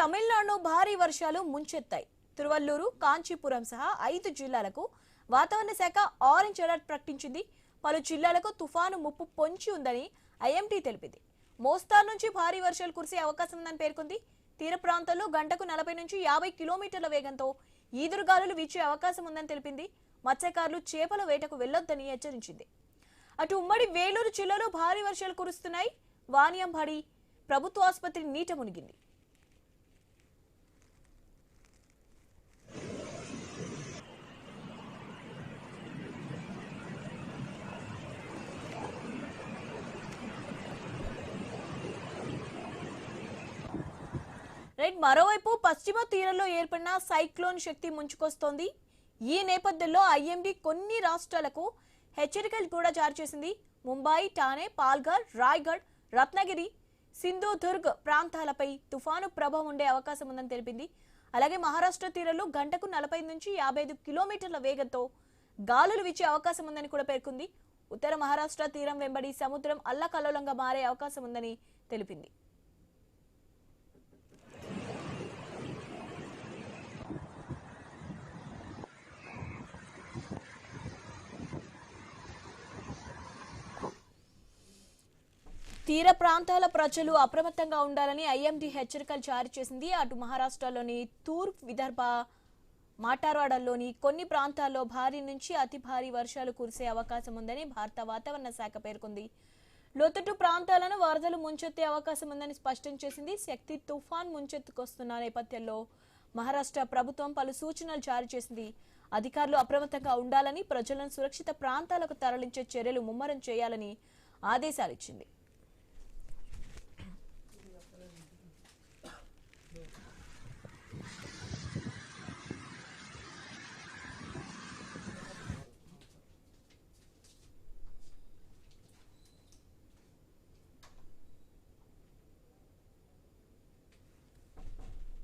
తమిళనాడులో భారీ వర్షాలు ముంచెత్తాయి. తిరువల్లూరు, కాంచీపురం సహా 5 జిల్లాలకు వాతావరణ శాఖ ఆరెంజ్ అలర్ట్ ప్రకటించింది. పలు జిల్లాలకు తుఫాను ముప్పు పొంచి ఉందని ఐఎండీ తెలిపింది. మోస్తారు నుంచి భారీ వర్షాలు కురిసే అవకాశం ఉందని పేర్కొంది. తీర ప్రాంతాల్లో గంటకు 40 నుంచి 50 కిలోమీటర్ల వేగంతో ఈదురుగాలులు వీచే అవకాశం ఉందని తెలిపింది. మత్స్యకారులు చేపల వేటకు వెళ్లొద్దని హెచ్చరించింది. అటు ఉమ్మడి వేలూరు జిల్లాలో భారీ వర్షాలు కురుస్తున్నాయి. వానియంబాడి ప్రభుత్వ ఆసుపత్రి నీట మునిగింది. మరోవైపు పశ్చిమ తీరంలో ఏర్పడిన సైక్లోన్ శక్తి ముంచుకొస్తోంది. ఈ నేపథ్యంలో ఐఎండీ కొన్ని రాష్ట్రాలకు హెచ్చరికలు కూడా జారీ చేసింది. ముంబై, ఠానే, పాల్ఘర్, రాయ్గఢ్, రత్నగిరి, సింధుదుర్గ్ ప్రాంతాలపై తుఫాను ప్రభావం ఉండే అవకాశం ఉందని తెలిపింది. అలాగే మహారాష్ట్ర తీరంలో గంటకు 40 నుంచి 55 కిలోమీటర్ల వేగంతో గాలులు వీచే అవకాశం ఉందని కూడా పేర్కొంది. ఉత్తర మహారాష్ట్ర తీరం వెంబడి సముద్రం అల్లకల్లోలంగా మారే అవకాశం ఉందని తెలిపింది. తీర ప్రాంతాల ప్రజలు అప్రమత్తంగా ఉండాలని ఐఎండీ హెచ్చరికలు జారీ చేసింది. అటు మహారాష్ట్రలోని తూర్పు విదర్భ, మాటార్వాడలోని కొన్ని ప్రాంతాల్లో భారీ నుంచి అతి భారీ వర్షాలు కురిసే అవకాశం ఉందని భారత వాతావరణ శాఖ పేర్కొంది. లోతట్టు ప్రాంతాలను వరదలు ముంచెత్తే అవకాశం ఉందని స్పష్టం చేసింది. శక్తి తుఫాన్ ముంచెత్తుకొస్తున్న నేపథ్యంలో మహారాష్ట్ర ప్రభుత్వం పలు సూచనలు జారీ చేసింది. అధికారులు అప్రమత్తంగా ఉండాలని, ప్రజలను సురక్షిత ప్రాంతాలకు తరలించే చర్యలు ముమ్మరం చేయాలని ఆదేశాలిచ్చింది.